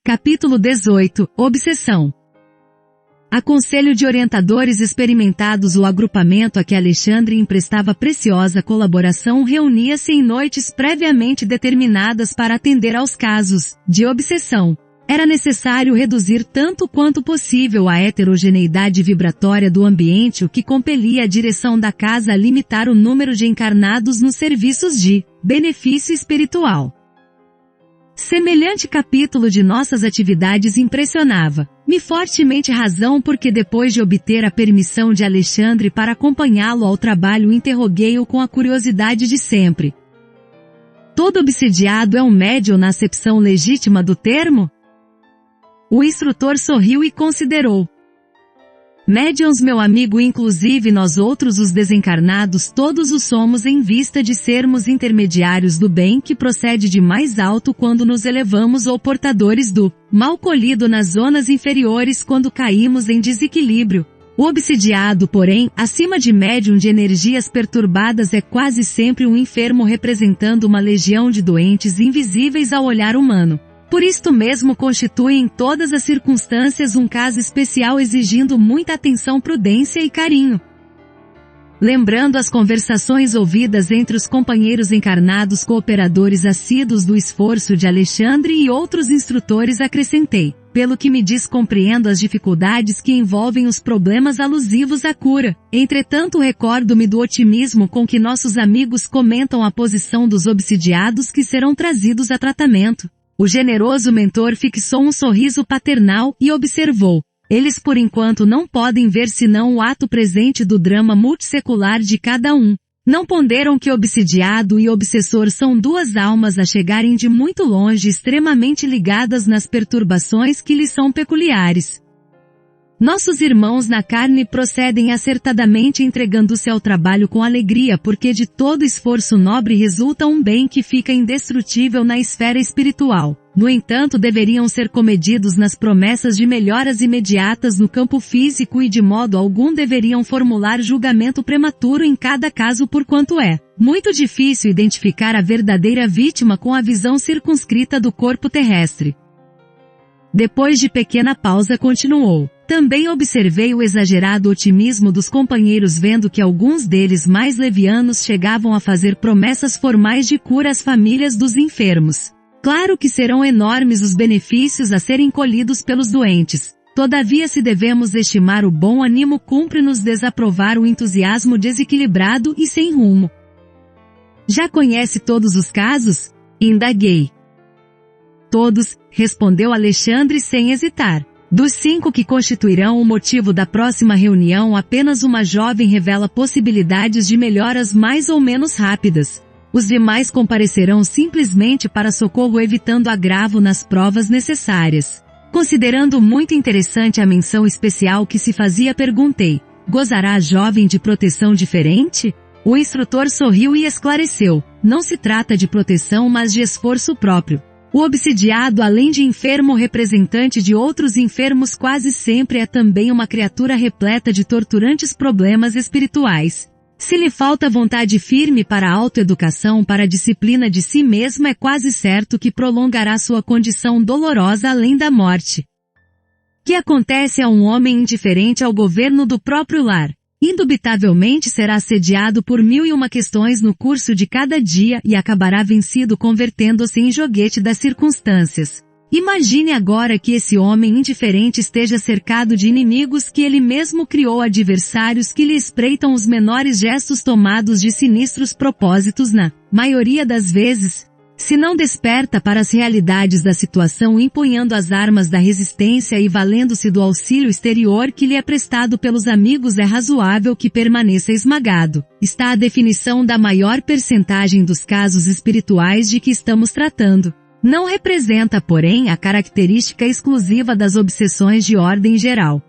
Capítulo 18. Obsessão. A conselho de orientadores experimentados, o agrupamento a que Alexandre emprestava preciosa colaboração reunia-se em noites previamente determinadas para atender aos casos de obsessão. Era necessário reduzir tanto quanto possível a heterogeneidade vibratória do ambiente, o que compelia a direção da casa a limitar o número de encarnados nos serviços de benefício espiritual. Semelhante capítulo de nossas atividades impressionava-me fortemente, razão porque depois de obter a permissão de Alexandre para acompanhá-lo ao trabalho, interroguei-o com a curiosidade de sempre. Todo obsidiado é um médium na acepção legítima do termo? O instrutor sorriu e considerou. Médiuns, meu amigo, inclusive nós outros os desencarnados, todos o somos em vista de sermos intermediários do bem que procede de mais alto quando nos elevamos, ou portadores do mal colhido nas zonas inferiores quando caímos em desequilíbrio. O obsidiado, porém, acima de médium de energias perturbadas, é quase sempre um enfermo representando uma legião de doentes invisíveis ao olhar humano. Por isto mesmo constitui em todas as circunstâncias um caso especial, exigindo muita atenção, prudência e carinho. Lembrando as conversações ouvidas entre os companheiros encarnados, cooperadores assíduos do esforço de Alexandre e outros instrutores, acrescentei: pelo que me diz, compreendo as dificuldades que envolvem os problemas alusivos à cura. Entretanto, recordo-me do otimismo com que nossos amigos comentam a posição dos obsidiados que serão trazidos a tratamento. O generoso mentor fixou um sorriso paternal e observou: eles por enquanto não podem ver senão o ato presente do drama multissecular de cada um. Não ponderam que obsidiado e obsessor são duas almas a chegarem de muito longe, extremamente ligadas nas perturbações que lhes são peculiares. Nossos irmãos na carne procedem acertadamente, entregando-se ao trabalho com alegria, porque de todo esforço nobre resulta um bem que fica indestrutível na esfera espiritual. No entanto, deveriam ser comedidos nas promessas de melhoras imediatas no campo físico e de modo algum deveriam formular julgamento prematuro em cada caso, porquanto é muito difícil identificar a verdadeira vítima com a visão circunscrita do corpo terrestre. Depois de pequena pausa, continuou: também observei o exagerado otimismo dos companheiros, vendo que alguns deles mais levianos chegavam a fazer promessas formais de cura às famílias dos enfermos. Claro que serão enormes os benefícios a serem colhidos pelos doentes. Todavia, se devemos estimar o bom ânimo, cumpre-nos desaprovar o entusiasmo desequilibrado e sem rumo. Já conhece todos os casos? Indaguei. Todos, respondeu Alexandre sem hesitar. Dos 5 que constituirão o motivo da próxima reunião, apenas uma jovem revela possibilidades de melhoras mais ou menos rápidas. Os demais comparecerão simplesmente para socorro, evitando agravo nas provas necessárias. Considerando muito interessante a menção especial que se fazia, perguntei: gozará a jovem de proteção diferente? O instrutor sorriu e esclareceu: não se trata de proteção, mas de esforço próprio. O obsidiado, além de enfermo representante de outros enfermos, quase sempre é também uma criatura repleta de torturantes problemas espirituais. Se lhe falta vontade firme para a autoeducação, para a disciplina de si mesmo, é quase certo que prolongará sua condição dolorosa além da morte. Que acontece a um homem indiferente ao governo do próprio lar? Indubitavelmente será assediado por 1001 questões no curso de cada dia e acabará vencido, convertendo-se em joguete das circunstâncias. Imagine agora que esse homem indiferente esteja cercado de inimigos que ele mesmo criou, adversários que lhe espreitam os menores gestos tomados de sinistros propósitos. Na maioria das vezes, se não desperta para as realidades da situação, empunhando as armas da resistência e valendo-se do auxílio exterior que lhe é prestado pelos amigos, é razoável que permaneça esmagado. Está a definição da maior percentagem dos casos espirituais de que estamos tratando. Não representa, porém, a característica exclusiva das obsessões de ordem geral.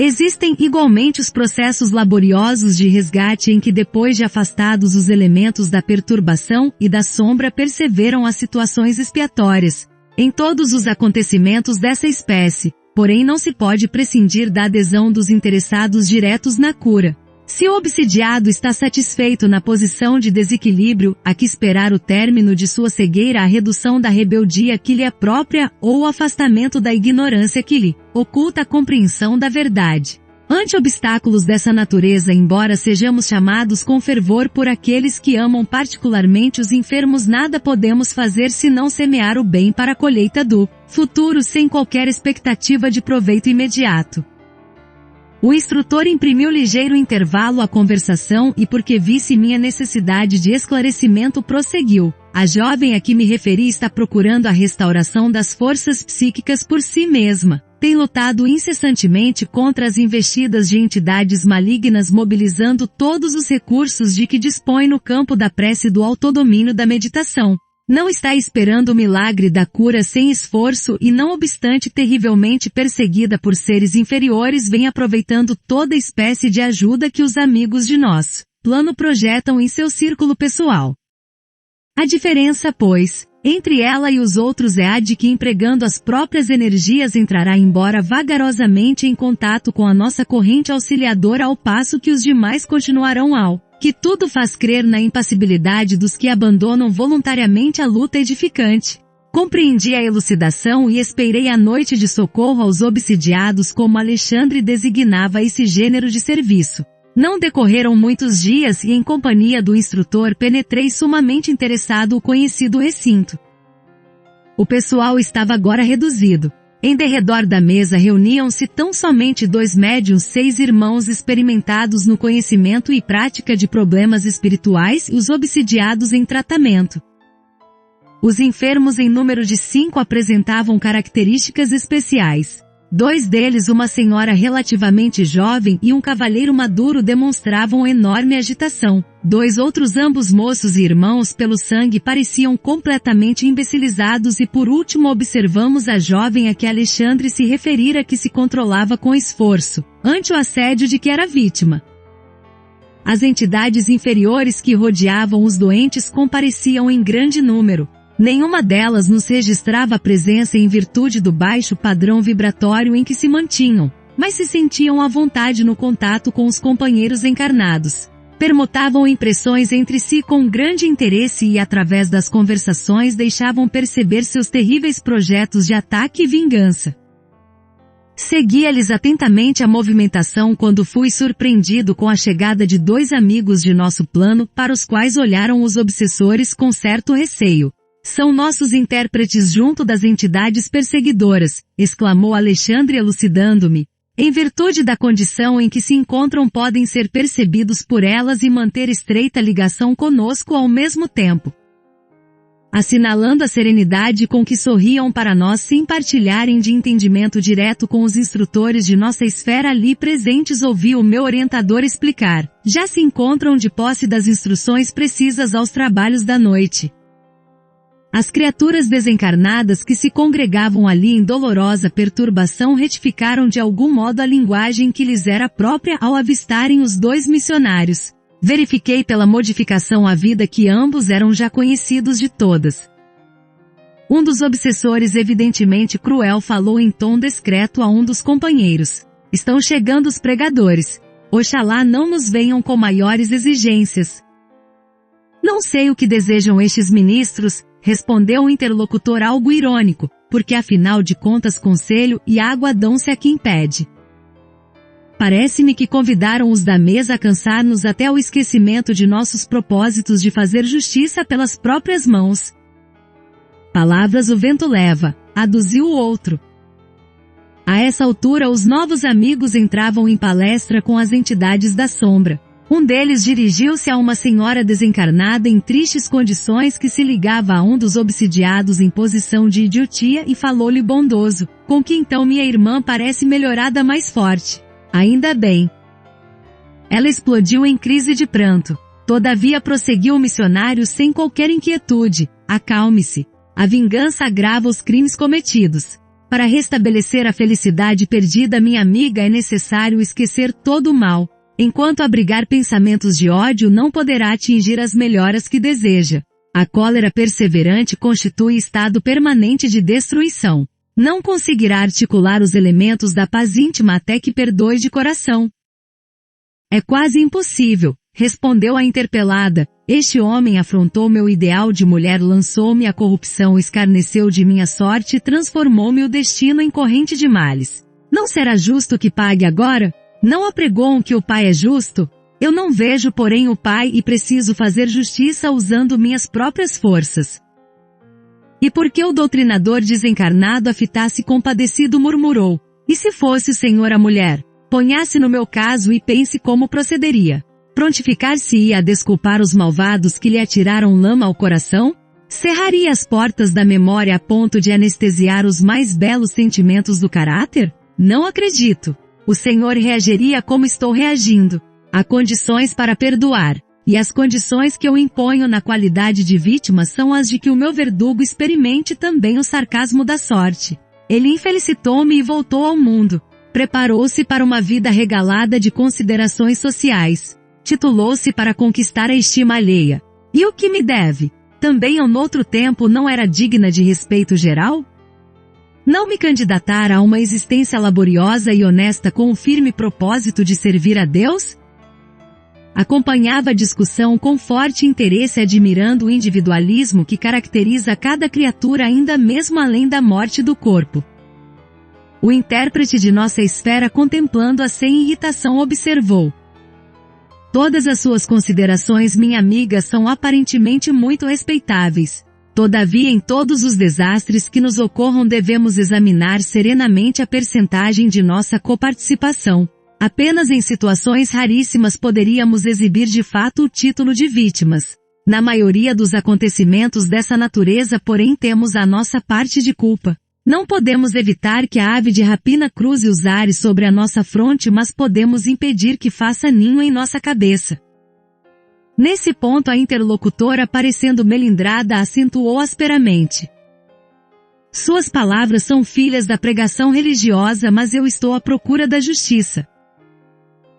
Existem igualmente os processos laboriosos de resgate em que, depois de afastados os elementos da perturbação e da sombra, perseveram as situações expiatórias. Em todos os acontecimentos dessa espécie, porém, não se pode prescindir da adesão dos interessados diretos na cura. Se o obsidiado está satisfeito na posição de desequilíbrio, há que esperar o término de sua cegueira, a redução da rebeldia que lhe é própria, ou o afastamento da ignorância que lhe oculta a compreensão da verdade. Ante obstáculos dessa natureza, embora sejamos chamados com fervor por aqueles que amam particularmente os enfermos, nada podemos fazer senão semear o bem para a colheita do futuro sem qualquer expectativa de proveito imediato. O instrutor imprimiu ligeiro intervalo à conversação e, porque visse minha necessidade de esclarecimento, prosseguiu. A jovem a que me referi está procurando a restauração das forças psíquicas por si mesma. Tem lutado incessantemente contra as investidas de entidades malignas, mobilizando todos os recursos de que dispõe no campo da prece e do autodomínio da meditação. Não está esperando o milagre da cura sem esforço e, não obstante terrivelmente perseguida por seres inferiores, vem aproveitando toda espécie de ajuda que os amigos de nosso plano projetam em seu círculo pessoal. A diferença, pois, entre ela e os outros é a de que, empregando as próprias energias, entrará, embora vagarosamente, em contato com a nossa corrente auxiliadora, ao passo que os demais continuarão ao que tudo faz crer na impassibilidade dos que abandonam voluntariamente a luta edificante. Compreendi a elucidação e esperei a noite de socorro aos obsidiados, como Alexandre designava esse gênero de serviço. Não decorreram muitos dias e, em companhia do instrutor, penetrei sumamente interessado o conhecido recinto. O pessoal estava agora reduzido. Em derredor da mesa reuniam-se tão somente 2 médiuns, 6 irmãos experimentados no conhecimento e prática de problemas espirituais, e os obsidiados em tratamento. Os enfermos, em número de 5, apresentavam características especiais. 2 deles, uma senhora relativamente jovem e um cavalheiro maduro, demonstravam enorme agitação. 2 outros, ambos moços e irmãos pelo sangue, pareciam completamente imbecilizados, e por último observamos a jovem a que Alexandre se referira, que se controlava com esforço ante o assédio de que era vítima. As entidades inferiores que rodeavam os doentes compareciam em grande número. Nenhuma delas nos registrava a presença em virtude do baixo padrão vibratório em que se mantinham, mas se sentiam à vontade no contato com os companheiros encarnados. Permutavam impressões entre si com grande interesse e, através das conversações, deixavam perceber seus terríveis projetos de ataque e vingança. Seguia-lhes atentamente a movimentação quando fui surpreendido com a chegada de 2 amigos de nosso plano, para os quais olharam os obsessores com certo receio. São nossos intérpretes junto das entidades perseguidoras, exclamou Alexandre, elucidando-me. Em virtude da condição em que se encontram, podem ser percebidos por elas e manter estreita ligação conosco ao mesmo tempo. Assinalando a serenidade com que sorriam para nós, sem partilharem de entendimento direto com os instrutores de nossa esfera ali presentes, ouvi o meu orientador explicar. Já se encontram de posse das instruções precisas aos trabalhos da noite. As criaturas desencarnadas que se congregavam ali em dolorosa perturbação retificaram de algum modo a linguagem que lhes era própria ao avistarem os 2 missionários. Verifiquei pela modificação a vida que ambos eram já conhecidos de todas. Um dos obsessores, evidentemente cruel, falou em tom discreto a um dos companheiros. Estão chegando os pregadores. Oxalá não nos venham com maiores exigências. Não sei o que desejam estes ministros, respondeu o interlocutor algo irônico, porque afinal de contas conselho e água dão-se a quem pede. Parece-me que convidaram os da mesa a cansar-nos até o esquecimento de nossos propósitos de fazer justiça pelas próprias mãos. Palavras o vento leva, aduziu o outro. A essa altura os novos amigos entravam em palestra com as entidades da sombra. Um deles dirigiu-se a uma senhora desencarnada em tristes condições que se ligava a um dos obsidiados em posição de idiotia e falou-lhe bondoso, com que então minha irmã parece melhorada mais forte. Ainda bem. Ela explodiu em crise de pranto. Todavia prosseguiu o missionário sem qualquer inquietude. Acalme-se. A vingança agrava os crimes cometidos. Para restabelecer a felicidade perdida, minha amiga, é necessário esquecer todo o mal. Enquanto abrigar pensamentos de ódio, não poderá atingir as melhoras que deseja. A cólera perseverante constitui estado permanente de destruição. Não conseguirá articular os elementos da paz íntima até que perdoe de coração. É quase impossível, respondeu a interpelada. Este homem afrontou meu ideal de mulher, lançou-me à corrupção, escarneceu de minha sorte e transformou-me o destino em corrente de males. Não será justo que pague agora? Não apregoam que o Pai é justo? Eu não vejo, porém, o Pai e preciso fazer justiça usando minhas próprias forças. E porque o doutrinador desencarnado a fitasse compadecido murmurou, e se fosse o Senhor a mulher? Ponha-se no meu caso e pense como procederia. Prontificar-se-ia a desculpar os malvados que lhe atiraram lama ao coração? Cerraria as portas da memória a ponto de anestesiar os mais belos sentimentos do caráter? Não acredito. O Senhor reagiria como estou reagindo. Há condições para perdoar. E as condições que eu imponho na qualidade de vítima são as de que o meu verdugo experimente também o sarcasmo da sorte. Ele infelicitou-me e voltou ao mundo. Preparou-se para uma vida regalada de considerações sociais. Titulou-se para conquistar a estima alheia. E o que me deve? Também eu noutro tempo não era digna de respeito geral? Não me candidatar a uma existência laboriosa e honesta com o firme propósito de servir a Deus? Acompanhava a discussão com forte interesse, admirando o individualismo que caracteriza cada criatura ainda mesmo além da morte do corpo. O intérprete de nossa esfera, contemplando-a sem irritação, observou: todas as suas considerações, minha amiga, são aparentemente muito respeitáveis. Todavia, em todos os desastres que nos ocorram, devemos examinar serenamente a percentagem de nossa coparticipação. Apenas em situações raríssimas poderíamos exibir de fato o título de vítimas. Na maioria dos acontecimentos dessa natureza, porém, temos a nossa parte de culpa. Não podemos evitar que a ave de rapina cruze os ares sobre a nossa fronte, mas podemos impedir que faça ninho em nossa cabeça. Nesse ponto, a interlocutora, parecendo melindrada, acentuou asperamente: suas palavras são filhas da pregação religiosa, mas eu estou à procura da justiça.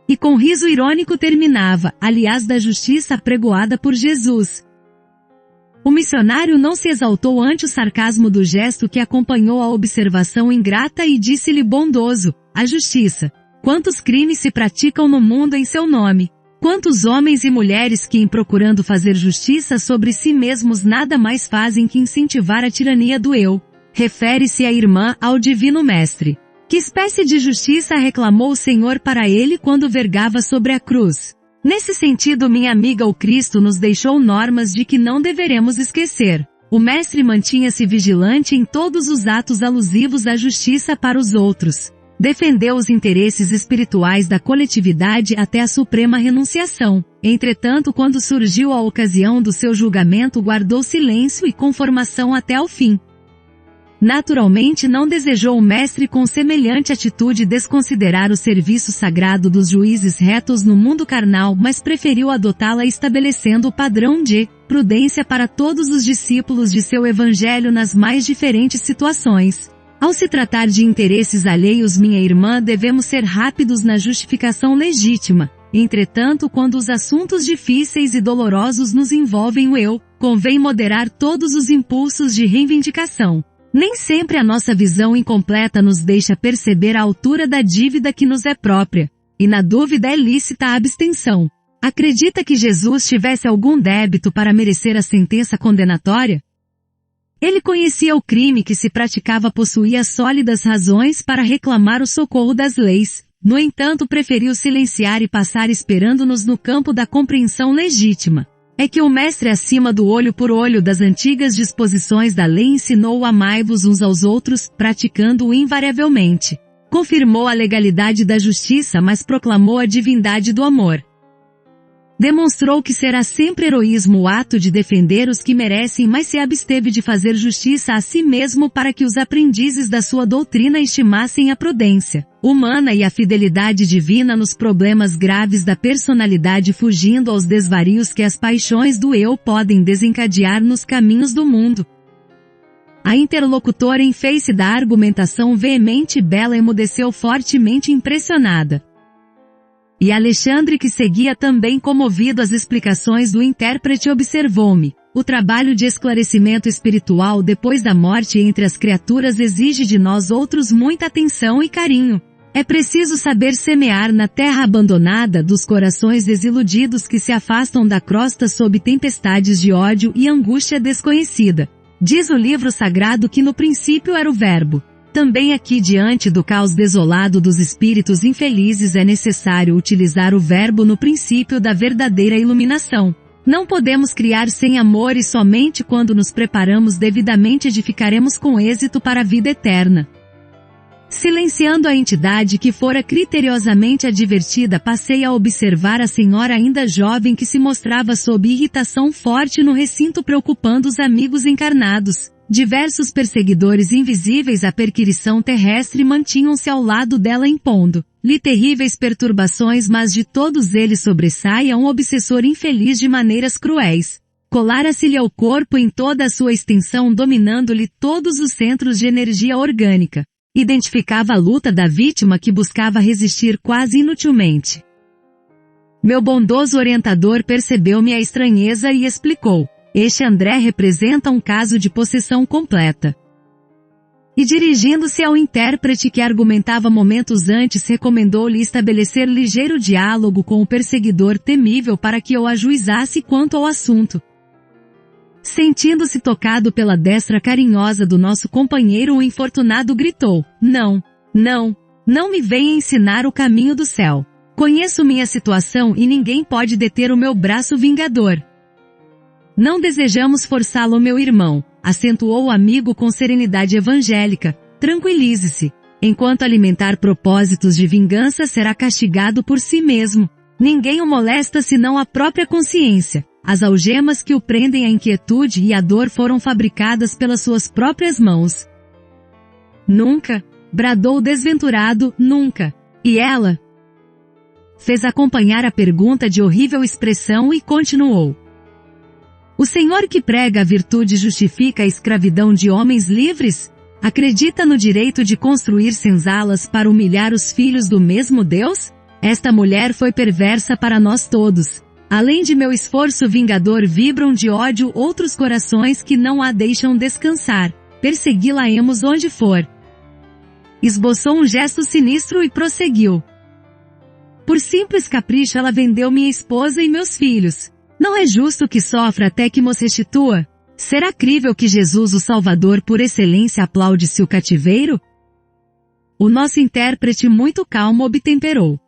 E com riso irônico terminava: aliás, da justiça apregoada por Jesus. O missionário não se exaltou ante o sarcasmo do gesto que acompanhou a observação ingrata e disse-lhe bondoso: a justiça. Quantos crimes se praticam no mundo em seu nome? Quantos homens e mulheres que, em procurando fazer justiça sobre si mesmos, nada mais fazem que incentivar a tirania do eu? Refere-se a irmã ao Divino Mestre. Que espécie de justiça reclamou o Senhor para ele quando vergava sobre a cruz? Nesse sentido, minha amiga, o Cristo nos deixou normas de que não deveremos esquecer. O Mestre mantinha-se vigilante em todos os atos alusivos à justiça para os outros. Defendeu os interesses espirituais da coletividade até a suprema renunciação. Entretanto, quando surgiu a ocasião do seu julgamento, guardou silêncio e conformação até ao fim. Naturalmente não desejou o Mestre com semelhante atitude desconsiderar o serviço sagrado dos juízes retos no mundo carnal, mas preferiu adotá-la estabelecendo o padrão de prudência para todos os discípulos de seu evangelho nas mais diferentes situações. Ao se tratar de interesses alheios, minha irmã, devemos ser rápidos na justificação legítima. Entretanto, quando os assuntos difíceis e dolorosos nos envolvem o eu, convém moderar todos os impulsos de reivindicação. Nem sempre a nossa visão incompleta nos deixa perceber a altura da dívida que nos é própria, e na dúvida é lícita a abstenção. Acredita que Jesus tivesse algum débito para merecer a sentença condenatória? Ele conhecia o crime que se praticava, possuía sólidas razões para reclamar o socorro das leis. No entanto, preferiu silenciar e passar esperando-nos no campo da compreensão legítima. É que o Mestre, acima do olho por olho das antigas disposições da lei, ensinou: amai-vos uns aos outros, praticando-o invariavelmente. Confirmou a legalidade da justiça, mas proclamou a divindade do amor. Demonstrou que será sempre heroísmo o ato de defender os que merecem, mas se absteve de fazer justiça a si mesmo para que os aprendizes da sua doutrina estimassem a prudência humana e a fidelidade divina nos problemas graves da personalidade, fugindo aos desvarios que as paixões do eu podem desencadear nos caminhos do mundo. A interlocutora, em face da argumentação veemente e bela, emudeceu fortemente impressionada. E Alexandre, que seguia também comovido as explicações do intérprete, observou-me: o trabalho de esclarecimento espiritual depois da morte entre as criaturas exige de nós outros muita atenção e carinho. É preciso saber semear na terra abandonada dos corações desiludidos que se afastam da crosta sob tempestades de ódio e angústia desconhecida. Diz o livro sagrado que no princípio era o Verbo. Também aqui diante do caos desolado dos espíritos infelizes é necessário utilizar o Verbo no princípio da verdadeira iluminação. Não podemos criar sem amor e somente quando nos preparamos devidamente edificaremos com êxito para a vida eterna. Silenciando a entidade que fora criteriosamente advertida, passei a observar a senhora ainda jovem que se mostrava sob irritação forte no recinto preocupando os amigos encarnados. Diversos perseguidores invisíveis à perquirição terrestre mantinham-se ao lado dela impondo-lhe terríveis perturbações, mas de todos eles sobressaia um obsessor infeliz de maneiras cruéis. Colara-se-lhe ao corpo em toda a sua extensão, dominando-lhe todos os centros de energia orgânica. Identificava a luta da vítima que buscava resistir quase inutilmente. Meu bondoso orientador percebeu-me a estranheza e explicou: este André representa um caso de possessão completa. E dirigindo-se ao intérprete que argumentava momentos antes, recomendou-lhe estabelecer ligeiro diálogo com o perseguidor temível para que eu ajuizasse quanto ao assunto. Sentindo-se tocado pela destra carinhosa do nosso companheiro, o infortunado gritou: não me venha ensinar o caminho do céu. Conheço minha situação e ninguém pode deter o meu braço vingador. Não desejamos forçá-lo, meu irmão, acentuou o amigo com serenidade evangélica. Tranquilize-se. Enquanto alimentar propósitos de vingança, será castigado por si mesmo. Ninguém o molesta senão a própria consciência. As algemas que o prendem à inquietude e à dor foram fabricadas pelas suas próprias mãos. Nunca, bradou o desventurado, nunca. E ela? Fez acompanhar a pergunta de horrível expressão e continuou: o senhor que prega a virtude justifica a escravidão de homens livres? Acredita no direito de construir senzalas para humilhar os filhos do mesmo Deus? Esta mulher foi perversa para nós todos. Além de meu esforço vingador, vibram de ódio outros corações que não a deixam descansar. Persegui-la-emos onde for. Esboçou um gesto sinistro e prosseguiu: por simples capricho ela vendeu minha esposa e meus filhos. Não é justo que sofra até que nos restitua? Será crível que Jesus, o Salvador por excelência, aplaude-se o cativeiro? O nosso intérprete muito calmo obtemperou: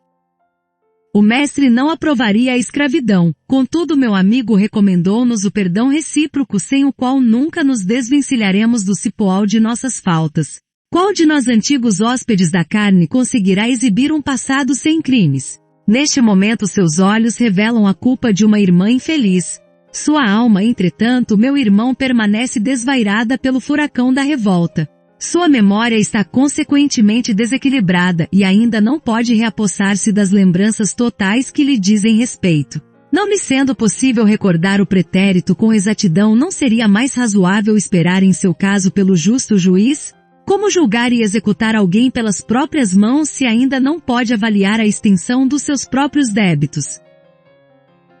o mestre não aprovaria a escravidão, contudo meu amigo recomendou-nos o perdão recíproco, sem o qual nunca nos desvencilharemos do cipoal de nossas faltas. Qual de nós antigos hóspedes da carne conseguirá exibir um passado sem crimes? Neste momento seus olhos revelam a culpa de uma irmã infeliz. Sua alma, entretanto, meu irmão, permanece desvairada pelo furacão da revolta. Sua memória está consequentemente desequilibrada e ainda não pode reapossar-se das lembranças totais que lhe dizem respeito. Não lhe sendo possível recordar o pretérito com exatidão, não seria mais razoável esperar em seu caso pelo justo juiz? Como julgar e executar alguém pelas próprias mãos se ainda não pode avaliar a extensão dos seus próprios débitos?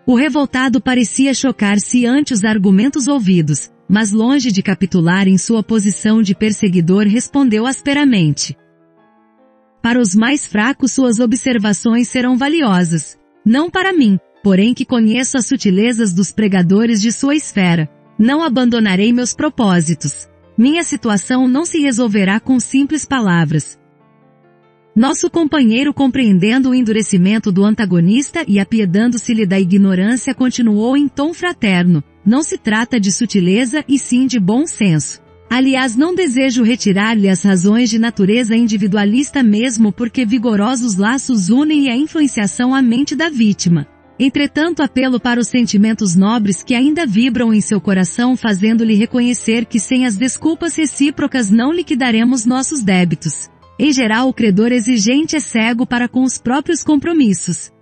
O revoltado parecia chocar-se ante os argumentos ouvidos, mas longe de capitular em sua posição de perseguidor, respondeu asperamente: para os mais fracos suas observações serão valiosas. Não para mim, porém, que conheço as sutilezas dos pregadores de sua esfera. Não abandonarei meus propósitos. Minha situação não se resolverá com simples palavras. Nosso companheiro, compreendendo o endurecimento do antagonista e apiedando-se-lhe da ignorância, continuou em tom fraterno: não se trata de sutileza e sim de bom senso. Aliás, não desejo retirar-lhe as razões de natureza individualista, mesmo porque vigorosos laços unem a influenciação à mente da vítima. Entretanto, apelo para os sentimentos nobres que ainda vibram em seu coração, fazendo-lhe reconhecer que sem as desculpas recíprocas não liquidaremos nossos débitos. Em geral, o credor exigente é cego para com os próprios compromissos.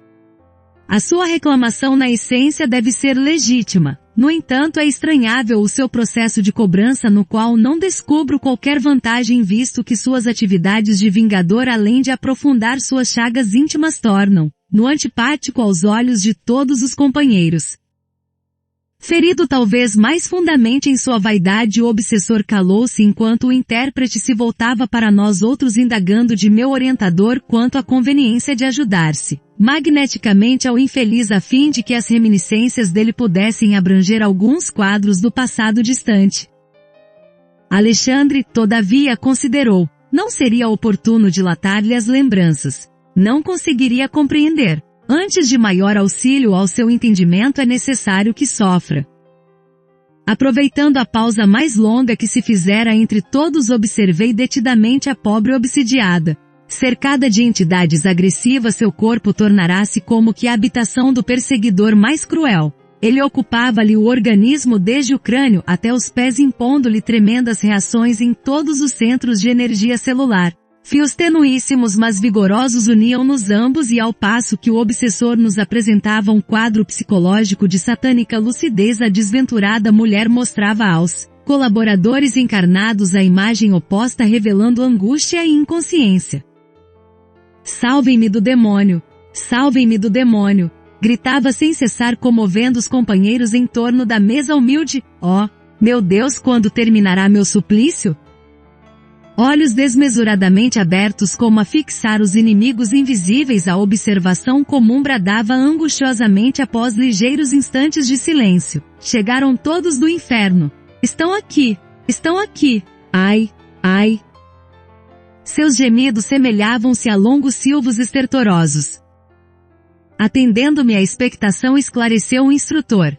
A sua reclamação na essência deve ser legítima. No entanto, é estranhável o seu processo de cobrança, no qual não descubro qualquer vantagem, visto que suas atividades de vingador, além de aprofundar suas chagas íntimas, tornam-no antipático aos olhos de todos os companheiros. Ferido talvez mais fundamente em sua vaidade, o obsessor calou-se enquanto o intérprete se voltava para nós outros, indagando de meu orientador quanto à conveniência de ajudar-se magneticamente ao infeliz a fim de que as reminiscências dele pudessem abranger alguns quadros do passado distante. Alexandre, todavia, considerou, não seria oportuno dilatar-lhe as lembranças. Não conseguiria compreender. Antes de maior auxílio ao seu entendimento é necessário que sofra. Aproveitando a pausa mais longa que se fizera entre todos, observei detidamente a pobre obsidiada. Cercada de entidades agressivas, seu corpo tornará-se como que a habitação do perseguidor mais cruel. Ele ocupava-lhe o organismo desde o crânio até os pés, impondo-lhe tremendas reações em todos os centros de energia celular. Fios tenuíssimos mas vigorosos uniam-nos ambos, e ao passo que o obsessor nos apresentava um quadro psicológico de satânica lucidez, a desventurada mulher mostrava aos colaboradores encarnados a imagem oposta, revelando angústia e inconsciência. Salvem-me do demônio! Salvem-me do demônio! Gritava sem cessar, comovendo os companheiros em torno da mesa humilde. Oh, meu Deus, quando terminará meu suplício? Olhos desmesuradamente abertos como a fixar os inimigos invisíveis, a observação comum bradava angustiosamente após ligeiros instantes de silêncio. Chegaram todos do inferno. Estão aqui! Estão aqui! Ai! Ai! Seus gemidos semelhavam-se a longos silvos estertorosos. Atendendo-me à expectação, esclareceu o instrutor.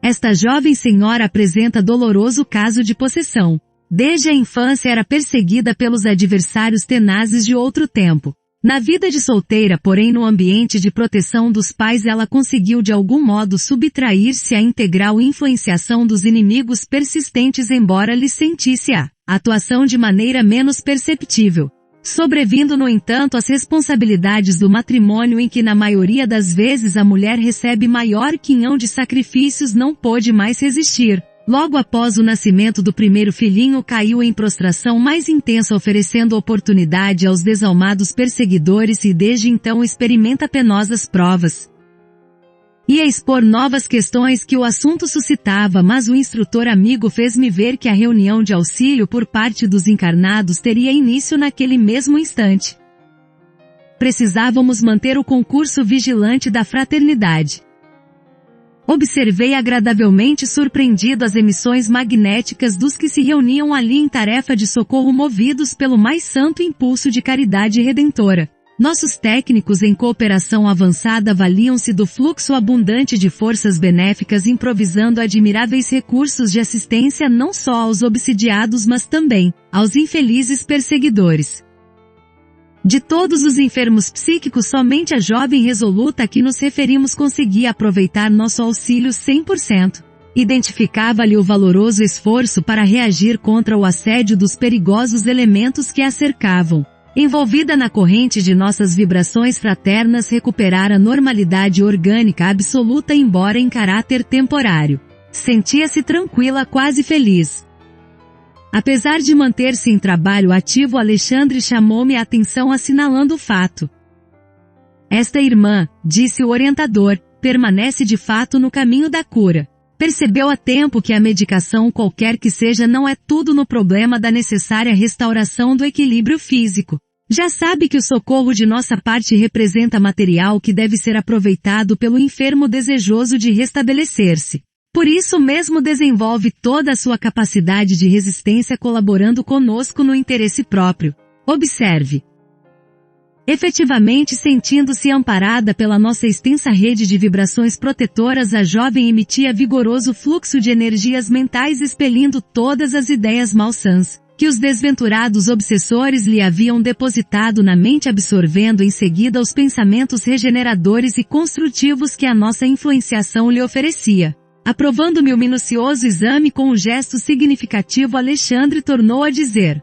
Esta jovem senhora apresenta doloroso caso de possessão. Desde a infância era perseguida pelos adversários tenazes de outro tempo. Na vida de solteira, porém no ambiente de proteção dos pais, ela conseguiu de algum modo subtrair-se à integral influenciação dos inimigos persistentes, embora lhe sentisse a atuação de maneira menos perceptível. Sobrevindo, no entanto, as responsabilidades do matrimônio, em que na maioria das vezes a mulher recebe maior quinhão de sacrifícios, não pôde mais resistir. Logo após o nascimento do primeiro filhinho, caiu em prostração mais intensa, oferecendo oportunidade aos desalmados perseguidores, e desde então experimenta penosas provas. Ia expor novas questões que o assunto suscitava, mas o instrutor amigo fez-me ver que a reunião de auxílio por parte dos encarnados teria início naquele mesmo instante. Precisávamos manter o concurso vigilante da fraternidade. Observei agradavelmente surpreendido as emissões magnéticas dos que se reuniam ali em tarefa de socorro, movidos pelo mais santo impulso de caridade redentora. Nossos técnicos em cooperação avançada valiam-se do fluxo abundante de forças benéficas, improvisando admiráveis recursos de assistência não só aos obsidiados, mas também aos infelizes perseguidores. De todos os enfermos psíquicos, somente a jovem resoluta a que nos referimos conseguia aproveitar nosso auxílio 100%. Identificava-lhe o valoroso esforço para reagir contra o assédio dos perigosos elementos que a cercavam. Envolvida na corrente de nossas vibrações fraternas, recuperara a normalidade orgânica absoluta, embora em caráter temporário. Sentia-se tranquila, quase feliz. Apesar de manter-se em trabalho ativo, Alexandre chamou-me a atenção assinalando o fato. Esta irmã, disse o orientador, permanece de fato no caminho da cura. Percebeu a tempo que a medicação, qualquer que seja, não é tudo no problema da necessária restauração do equilíbrio físico. Já sabe que o socorro de nossa parte representa material que deve ser aproveitado pelo enfermo desejoso de restabelecer-se. Por isso mesmo desenvolve toda a sua capacidade de resistência colaborando conosco no interesse próprio. Observe. Efetivamente, sentindo-se amparada pela nossa extensa rede de vibrações protetoras, a jovem emitia vigoroso fluxo de energias mentais, expelindo todas as ideias malsãs que os desventurados obsessores lhe haviam depositado na mente, absorvendo em seguida os pensamentos regeneradores e construtivos que a nossa influenciação lhe oferecia. Aprovando-me o minucioso exame com um gesto significativo, Alexandre tornou a dizer: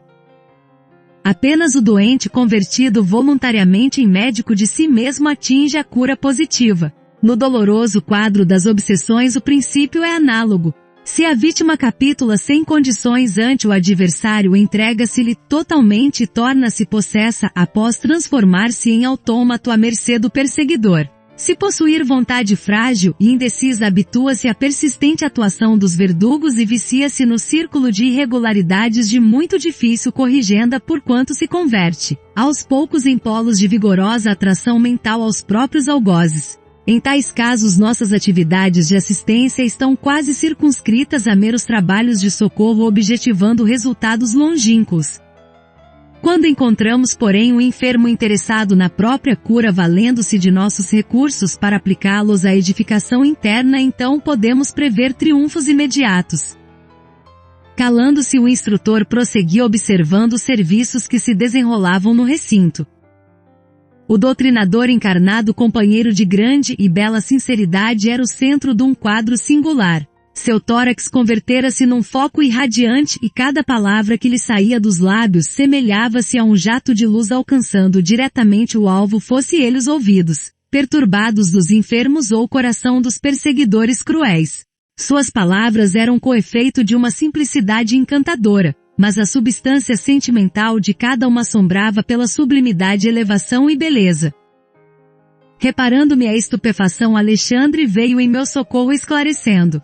apenas o doente convertido voluntariamente em médico de si mesmo atinge a cura positiva. No doloroso quadro das obsessões, o princípio é análogo. Se a vítima capitula sem condições ante o adversário, entrega-se-lhe totalmente e torna-se possessa após transformar-se em autômato à mercê do perseguidor. Se possuir vontade frágil e indecisa, habitua-se à persistente atuação dos verdugos e vicia-se no círculo de irregularidades de muito difícil corrigenda porquanto se converte, aos poucos, em polos de vigorosa atração mental aos próprios algozes. Em tais casos, nossas atividades de assistência estão quase circunscritas a meros trabalhos de socorro, objetivando resultados longínquos. Quando encontramos, porém, um enfermo interessado na própria cura, valendo-se de nossos recursos para aplicá-los à edificação interna, então podemos prever triunfos imediatos. Calando-se, o instrutor prosseguia observando os serviços que se desenrolavam no recinto. O doutrinador encarnado, companheiro de grande e bela sinceridade, era o centro de um quadro singular. Seu tórax convertera-se num foco irradiante e cada palavra que lhe saía dos lábios semelhava-se a um jato de luz alcançando diretamente o alvo, fosse ele os ouvidos perturbados dos enfermos ou o coração dos perseguidores cruéis. Suas palavras eram co-efeito de uma simplicidade encantadora, mas a substância sentimental de cada uma assombrava pela sublimidade, elevação e beleza. Reparando-me a estupefação, Alexandre veio em meu socorro esclarecendo.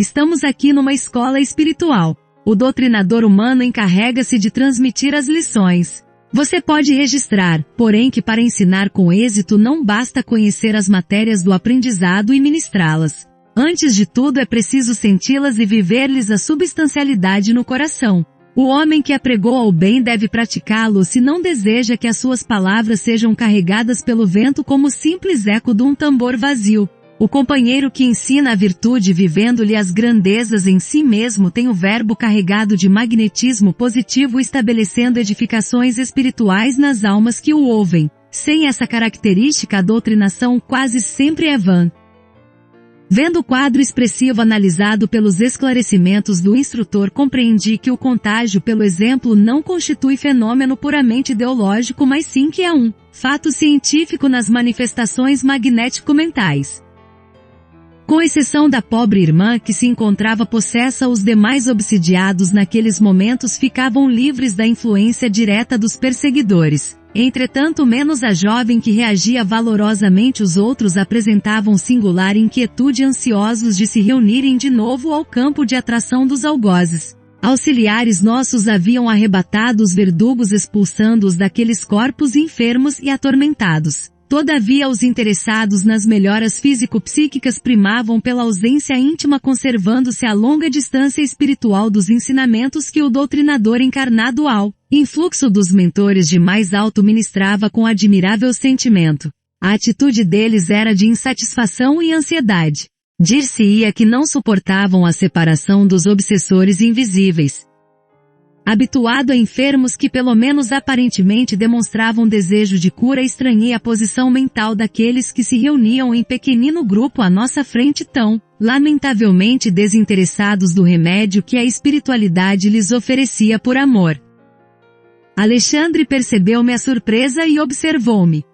Estamos aqui numa escola espiritual. O doutrinador humano encarrega-se de transmitir as lições. Você pode registrar, porém, que para ensinar com êxito não basta conhecer as matérias do aprendizado e ministrá-las. Antes de tudo é preciso senti-las e viver-lhes a substancialidade no coração. O homem que apregou ao bem deve praticá-lo, se não deseja que as suas palavras sejam carregadas pelo vento como simples eco de um tambor vazio. O companheiro que ensina a virtude vivendo-lhe as grandezas em si mesmo tem o verbo carregado de magnetismo positivo, estabelecendo edificações espirituais nas almas que o ouvem. Sem essa característica, a doutrinação quase sempre é vã. Vendo o quadro expressivo analisado pelos esclarecimentos do instrutor, compreendi que o contágio pelo exemplo não constitui fenômeno puramente ideológico, mas sim que é um fato científico nas manifestações magnético-mentais. Com exceção da pobre irmã que se encontrava possessa, os demais obsidiados naqueles momentos ficavam livres da influência direta dos perseguidores. Entretanto, menos a jovem que reagia valorosamente, os outros apresentavam singular inquietude, ansiosos de se reunirem de novo ao campo de atração dos algozes. Auxiliares nossos haviam arrebatado os verdugos, expulsando-os daqueles corpos enfermos e atormentados. Todavia, os interessados nas melhoras físico-psíquicas primavam pela ausência íntima, conservando-se a longa distância espiritual dos ensinamentos que o doutrinador encarnado ao influxo dos mentores de mais alto ministrava com admirável sentimento. A atitude deles era de insatisfação e ansiedade. Dir-se-ia que não suportavam a separação dos obsessores invisíveis. Habituado a enfermos que pelo menos aparentemente demonstravam desejo de cura, estranhei a posição mental daqueles que se reuniam em pequenino grupo à nossa frente, tão lamentavelmente desinteressados do remédio que a espiritualidade lhes oferecia por amor. Alexandre percebeu minha surpresa e observou-me.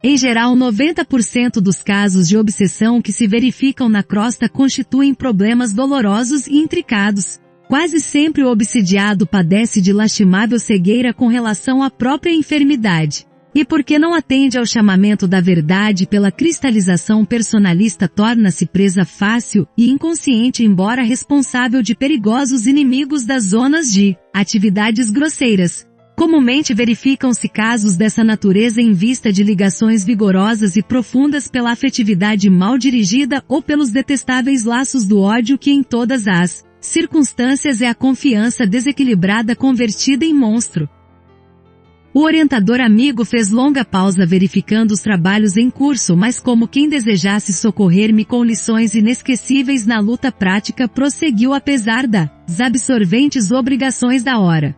Em geral, 90% dos casos de obsessão que se verificam na crosta constituem problemas dolorosos e intricados. Quase sempre o obsidiado padece de lastimável cegueira com relação à própria enfermidade. E porque não atende ao chamamento da verdade pela cristalização personalista, torna-se presa fácil e inconsciente, embora responsável de perigosos inimigos das zonas de atividades grosseiras. Comumente verificam-se casos dessa natureza em vista de ligações vigorosas e profundas pela afetividade mal dirigida ou pelos detestáveis laços do ódio que em todas as circunstâncias é a confiança desequilibrada convertida em monstro. O orientador amigo fez longa pausa verificando os trabalhos em curso, mas como quem desejasse socorrer-me com lições inesquecíveis na luta prática, prosseguiu apesar das absorventes obrigações da hora.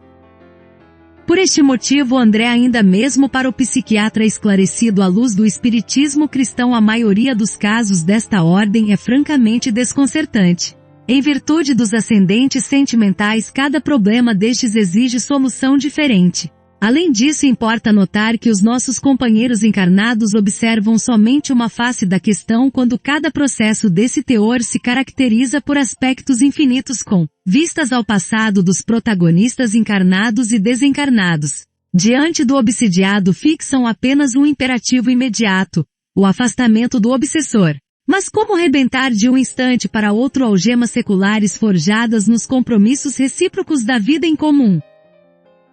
Por este motivo, André, ainda mesmo para o psiquiatra esclarecido à luz do espiritismo cristão, a maioria dos casos desta ordem é francamente desconcertante. Em virtude dos ascendentes sentimentais, cada problema destes exige solução diferente. Além disso, importa notar que os nossos companheiros encarnados observam somente uma face da questão, quando cada processo desse teor se caracteriza por aspectos infinitos com vistas ao passado dos protagonistas encarnados e desencarnados. Diante do obsidiado fixam apenas um imperativo imediato, o afastamento do obsessor. Mas como rebentar de um instante para outro algemas seculares forjadas nos compromissos recíprocos da vida em comum?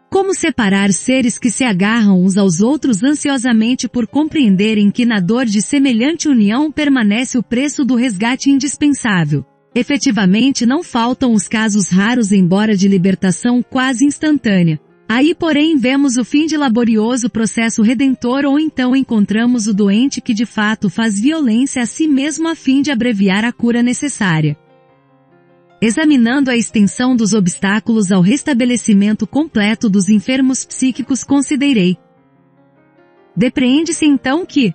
Como separar seres que se agarram uns aos outros ansiosamente por compreenderem que na dor de semelhante união permanece o preço do resgate indispensável? Efetivamente não faltam os casos raros embora de libertação quase instantânea. Aí porém vemos o fim de laborioso processo redentor ou então encontramos o doente que de fato faz violência a si mesmo a fim de abreviar a cura necessária. Examinando a extensão dos obstáculos ao restabelecimento completo dos enfermos psíquicos considerei. Depreende-se então que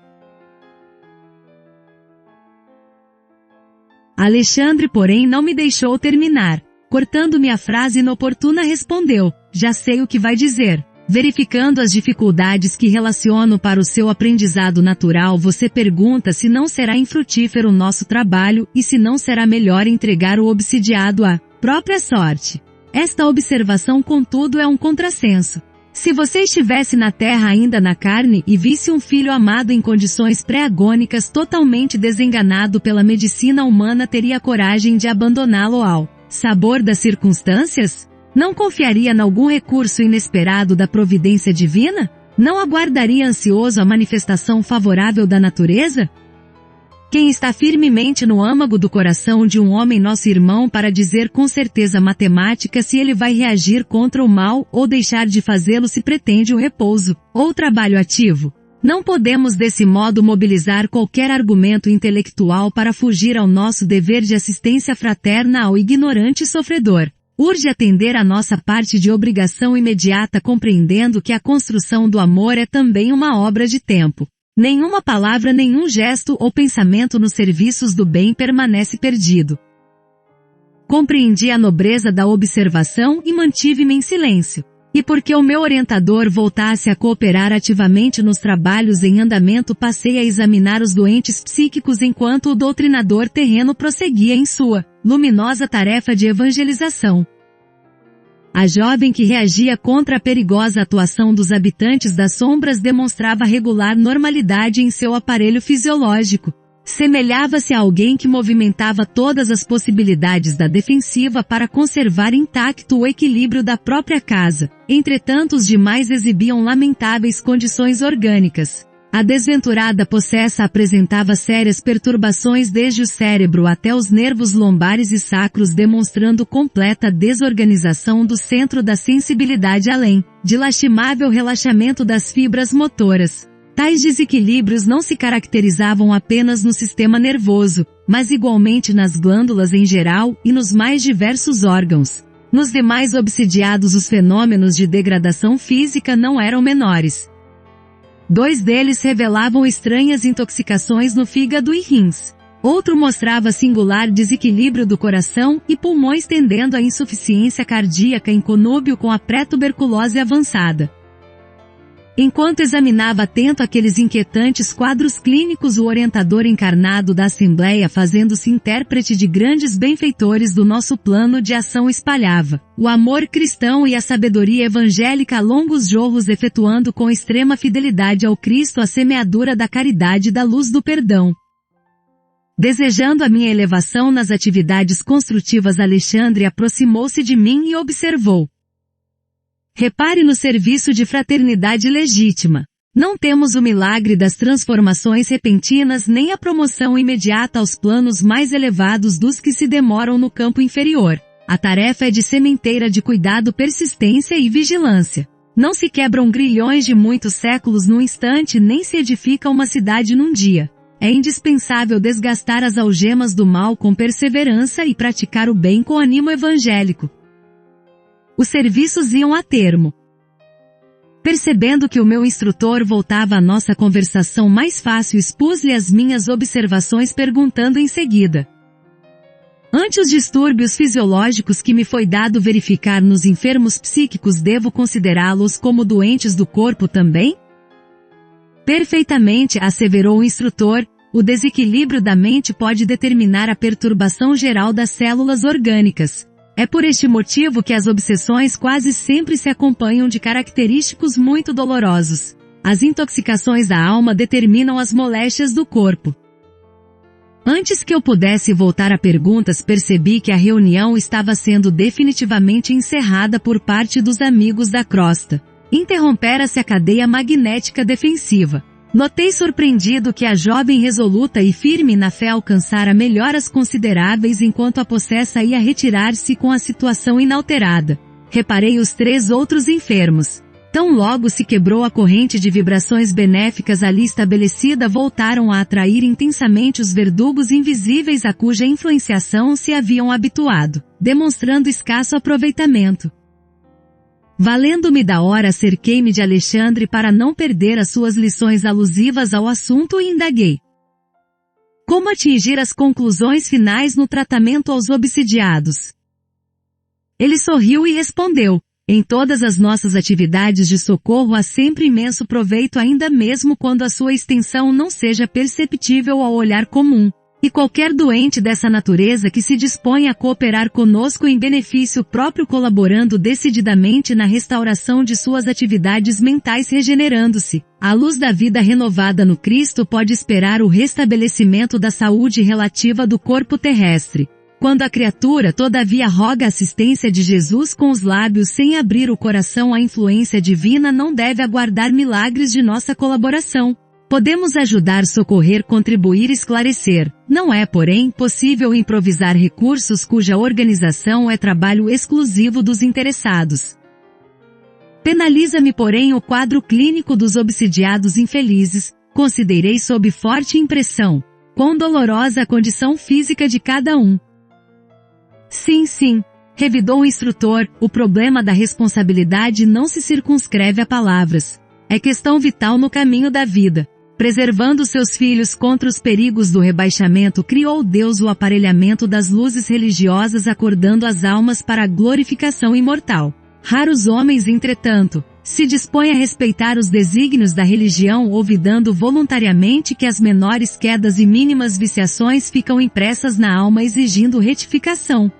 Alexandre porém não me deixou terminar. Cortando-me a frase inoportuna respondeu, já sei o que vai dizer. Verificando as dificuldades que relaciono para o seu aprendizado natural você pergunta se não será infrutífero o nosso trabalho e se não será melhor entregar o obsidiado à própria sorte. Esta observação contudo é um contrassenso. Se você estivesse na terra ainda na carne e visse um filho amado em condições pré-agônicas totalmente desenganado pela medicina humana teria coragem de abandoná-lo ao sabor das circunstâncias? Não confiaria em algum recurso inesperado da providência divina? Não aguardaria ansioso a manifestação favorável da natureza? Quem está firmemente no âmago do coração de um homem nosso irmão para dizer com certeza matemática se ele vai reagir contra o mal ou deixar de fazê-lo se pretende o repouso, ou trabalho ativo? Não podemos desse modo mobilizar qualquer argumento intelectual para fugir ao nosso dever de assistência fraterna ao ignorante sofredor. Urge atender a nossa parte de obrigação imediata compreendendo que a construção do amor é também uma obra de tempo. Nenhuma palavra, nenhum gesto ou pensamento nos serviços do bem permanece perdido. Compreendi a nobreza da observação e mantive-me em silêncio. E porque o meu orientador voltasse a cooperar ativamente nos trabalhos em andamento passei a examinar os doentes psíquicos enquanto o doutrinador terreno prosseguia em sua luminosa tarefa de evangelização. A jovem que reagia contra a perigosa atuação dos habitantes das sombras demonstrava regular normalidade em seu aparelho fisiológico. Semelhava-se a alguém que movimentava todas as possibilidades da defensiva para conservar intacto o equilíbrio da própria casa. Entretanto, os demais exibiam lamentáveis condições orgânicas. A desventurada possessa apresentava sérias perturbações desde o cérebro até os nervos lombares e sacros demonstrando completa desorganização do centro da sensibilidade além de lastimável relaxamento das fibras motoras. Tais desequilíbrios não se caracterizavam apenas no sistema nervoso, mas igualmente nas glândulas em geral e nos mais diversos órgãos. Nos demais obsidiados os fenômenos de degradação física não eram menores. 2 deles revelavam estranhas intoxicações no fígado e rins. Outro mostrava singular desequilíbrio do coração e pulmões tendendo à insuficiência cardíaca em conúbio com a pré-tuberculose avançada. Enquanto examinava atento aqueles inquietantes quadros clínicos o orientador encarnado da Assembleia fazendo-se intérprete de grandes benfeitores do nosso plano de ação espalhava o amor cristão e a sabedoria evangélica a longos jorros efetuando com extrema fidelidade ao Cristo a semeadura da caridade e da luz do perdão. Desejando a minha elevação nas atividades construtivas Alexandre aproximou-se de mim e observou. Repare no serviço de fraternidade legítima. Não temos o milagre das transformações repentinas nem a promoção imediata aos planos mais elevados dos que se demoram no campo inferior. A tarefa é de sementeira de cuidado, persistência e vigilância. Não se quebram grilhões de muitos séculos num instante nem se edifica uma cidade num dia. É indispensável desgastar as algemas do mal com perseverança e praticar o bem com ânimo evangélico. Os serviços iam a termo. Percebendo que o meu instrutor voltava à nossa conversação mais fácil expus-lhe as minhas observações perguntando em seguida. Ante os distúrbios fisiológicos que me foi dado verificar nos enfermos psíquicos devo considerá-los como doentes do corpo também? Perfeitamente, asseverou o instrutor, o desequilíbrio da mente pode determinar a perturbação geral das células orgânicas. É por este motivo que as obsessões quase sempre se acompanham de característicos muito dolorosos. As intoxicações da alma determinam as moléstias do corpo. Antes que eu pudesse voltar a perguntas, percebi que a reunião estava sendo definitivamente encerrada por parte dos amigos da crosta. Interrompera-se a cadeia magnética defensiva. Notei surpreendido que a jovem resoluta e firme na fé alcançara melhoras consideráveis enquanto a possessa ia retirar-se com a situação inalterada. Reparei os 3 outros enfermos. Tão logo se quebrou a corrente de vibrações benéficas ali estabelecida, voltaram a atrair intensamente os verdugos invisíveis a cuja influenciação se haviam habituado, demonstrando escasso aproveitamento. Valendo-me da hora, cerquei-me de Alexandre para não perder as suas lições alusivas ao assunto e indaguei. Como atingir as conclusões finais no tratamento aos obsidiados? Ele sorriu e respondeu: em todas as nossas atividades de socorro há sempre imenso proveito, ainda mesmo quando a sua extensão não seja perceptível ao olhar comum. E qualquer doente dessa natureza que se dispõe a cooperar conosco em benefício próprio, colaborando decididamente na restauração de suas atividades mentais, regenerando-se, à luz da vida renovada no Cristo, pode esperar o restabelecimento da saúde relativa do corpo terrestre. Quando a criatura, todavia, roga a assistência de Jesus com os lábios sem abrir o coração à influência divina, não deve aguardar milagres de nossa colaboração. Podemos ajudar, socorrer, contribuir, esclarecer. Não é, porém, possível improvisar recursos cuja organização é trabalho exclusivo dos interessados. Penaliza-me, porém, o quadro clínico dos obsidiados infelizes. Considerei sob forte impressão quão dolorosa a condição física de cada um. Sim, revidou o instrutor, o problema da responsabilidade não se circunscreve a palavras. É questão vital no caminho da vida. Preservando seus filhos contra os perigos do rebaixamento, criou Deus o aparelhamento das luzes religiosas, acordando as almas para a glorificação imortal. Raros homens, entretanto, se dispõem a respeitar os desígnios da religião, olvidando voluntariamente que as menores quedas e mínimas viciações ficam impressas na alma, exigindo retificação.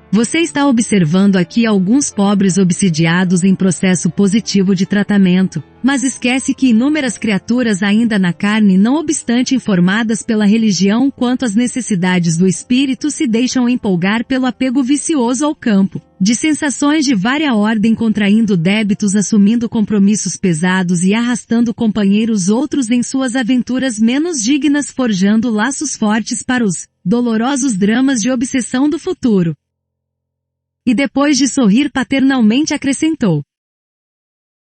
Você está observando aqui alguns pobres obsidiados em processo positivo de tratamento, mas esquece que inúmeras criaturas ainda na carne, não obstante informadas pela religião quanto às necessidades do espírito, se deixam empolgar pelo apego vicioso ao campo de sensações de vária ordem, contraindo débitos, assumindo compromissos pesados e arrastando companheiros outros em suas aventuras menos dignas, forjando laços fortes para os dolorosos dramas de obsessão do futuro. E depois de sorrir paternalmente acrescentou: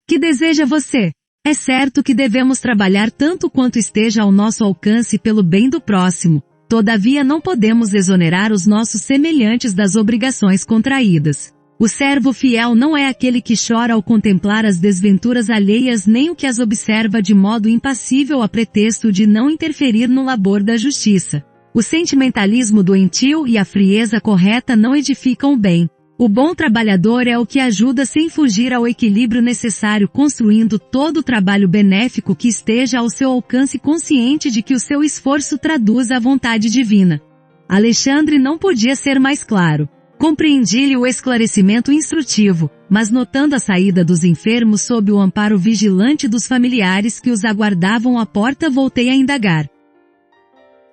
que deseja você? É certo que devemos trabalhar tanto quanto esteja ao nosso alcance pelo bem do próximo, todavia não podemos exonerar os nossos semelhantes das obrigações contraídas. O servo fiel não é aquele que chora ao contemplar as desventuras alheias, nem o que as observa de modo impassível a pretexto de não interferir no labor da justiça. O sentimentalismo doentio e a frieza correta não edificam o bem. O bom trabalhador é o que ajuda sem fugir ao equilíbrio necessário, construindo todo o trabalho benéfico que esteja ao seu alcance, consciente de que o seu esforço traduz a vontade divina. Alexandre não podia ser mais claro. Compreendi-lhe o esclarecimento instrutivo, mas notando a saída dos enfermos sob o amparo vigilante dos familiares que os aguardavam à porta, voltei a indagar.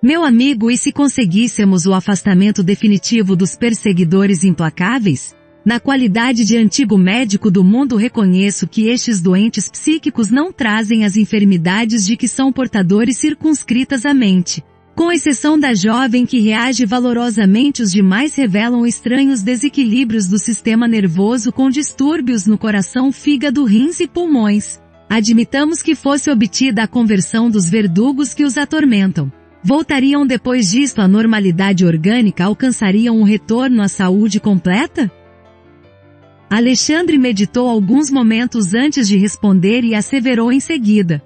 Meu amigo, e se conseguíssemos o afastamento definitivo dos perseguidores implacáveis? Na qualidade de antigo médico do mundo, reconheço que estes doentes psíquicos não trazem as enfermidades de que são portadores circunscritas à mente. Com exceção da jovem que reage valorosamente, os demais revelam estranhos desequilíbrios do sistema nervoso, com distúrbios no coração, fígado, rins e pulmões. Admitamos que fosse obtida a conversão dos verdugos que os atormentam. Voltariam depois disto à normalidade orgânica? Alcançariam um retorno à saúde completa? Alexandre meditou alguns momentos antes de responder e asseverou em seguida: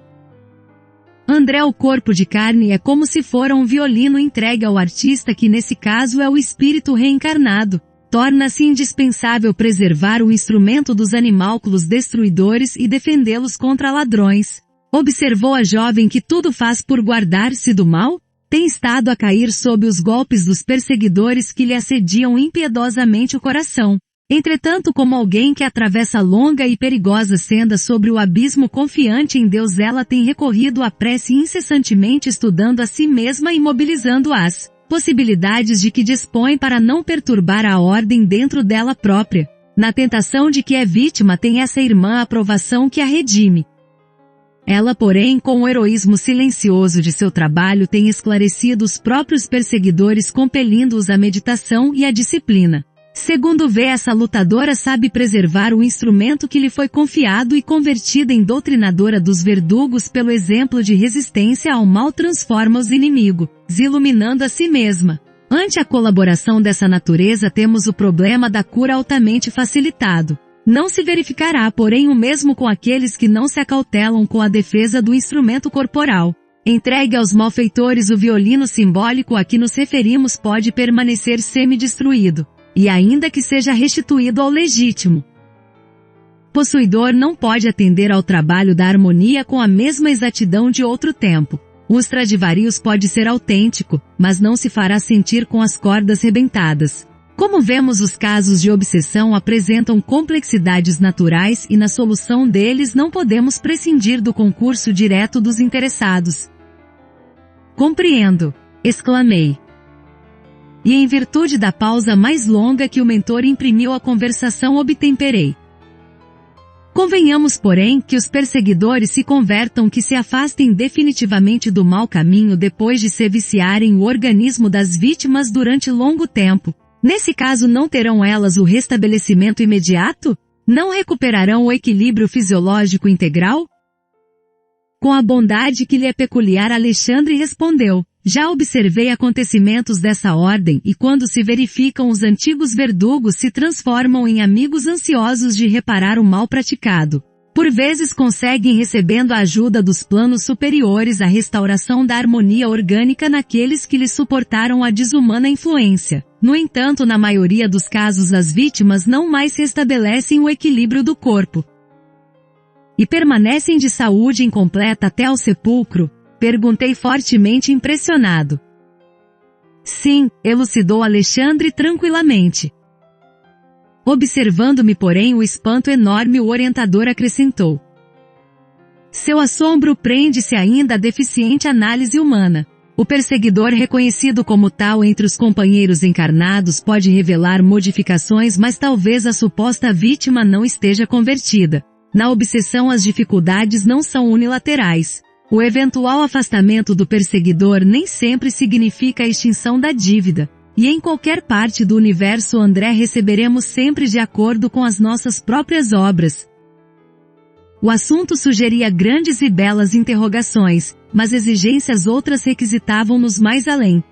André, o corpo de carne é como se fora um violino entregue ao artista, que nesse caso é o espírito reencarnado. Torna-se indispensável preservar o instrumento dos animálculos destruidores e defendê-los contra ladrões. Observou a jovem que tudo faz por guardar-se do mal? tem estado a cair sob os golpes dos perseguidores que lhe assediam impiedosamente o coração. Entretanto, como alguém que atravessa longa e perigosa senda sobre o abismo confiante em Deus, ela tem recorrido à prece incessantemente, estudando a si mesma e mobilizando as possibilidades de que dispõe para não perturbar a ordem dentro dela própria. Na tentação de que é vítima, tem essa irmã a aprovação que a redime. Ela, porém, com o heroísmo silencioso de seu trabalho, tem esclarecido os próprios perseguidores, compelindo-os à meditação e à disciplina. Segundo vê, essa lutadora sabe preservar o instrumento que lhe foi confiado e, convertida em doutrinadora dos verdugos pelo exemplo de resistência ao mal, transforma os inimigos, iluminando a si mesma. Ante a colaboração dessa natureza, temos o problema da cura altamente facilitado. Não se verificará, porém, o mesmo com aqueles que não se acautelam com a defesa do instrumento corporal. Entregue aos malfeitores, o violino simbólico a que nos referimos pode permanecer semi-destruído, e ainda que seja restituído ao legítimo possuidor, não pode atender ao trabalho da harmonia com a mesma exatidão de outro tempo. O Stradivarius pode ser autêntico, mas não se fará sentir com as cordas rebentadas. Como vemos, os casos de obsessão apresentam complexidades naturais e na solução deles não podemos prescindir do concurso direto dos interessados. Compreendo, exclamei. E em virtude da pausa mais longa que o mentor imprimiu à conversação, obtemperei. Convenhamos, porém, que os perseguidores se convertam, que se afastem definitivamente do mau caminho depois de se viciarem o organismo das vítimas durante longo tempo. Nesse caso, não terão elas o restabelecimento imediato? Não recuperarão o equilíbrio fisiológico integral? Com a bondade que lhe é peculiar, Alexandre respondeu: já observei acontecimentos dessa ordem, e quando se verificam, os antigos verdugos se transformam em amigos ansiosos de reparar o mal praticado. Por vezes conseguem, recebendo a ajuda dos planos superiores, a restauração da harmonia orgânica naqueles que lhes suportaram a desumana influência. No entanto, na maioria dos casos, as vítimas não mais restabelecem o equilíbrio do corpo e permanecem de saúde incompleta até ao sepulcro. Perguntei, fortemente impressionado. Sim, elucidou Alexandre tranquilamente. Observando-me, porém, o espanto enorme, o orientador acrescentou: seu assombro prende-se ainda à deficiente análise humana. O perseguidor, reconhecido como tal entre os companheiros encarnados, pode revelar modificações, mas talvez a suposta vítima não esteja convertida. Na obsessão, as dificuldades não são unilaterais. O eventual afastamento do perseguidor nem sempre significa a extinção da dívida. E em qualquer parte do universo, André, receberemos sempre de acordo com as nossas próprias obras. O assunto sugeria grandes e belas interrogações, mas exigências outras requisitavam-nos mais além.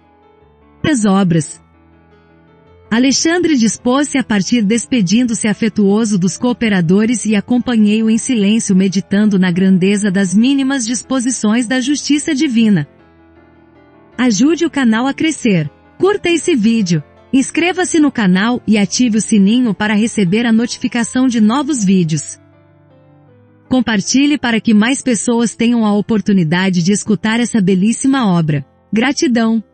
As obras. Alexandre dispôs-se a partir, despedindo-se afetuoso dos cooperadores, e acompanhei-o em silêncio, meditando na grandeza das mínimas disposições da justiça divina. Ajude o canal a crescer. Curta esse vídeo. Inscreva-se no canal e ative o sininho para receber a notificação de novos vídeos. Compartilhe para que mais pessoas tenham a oportunidade de escutar essa belíssima obra. Gratidão.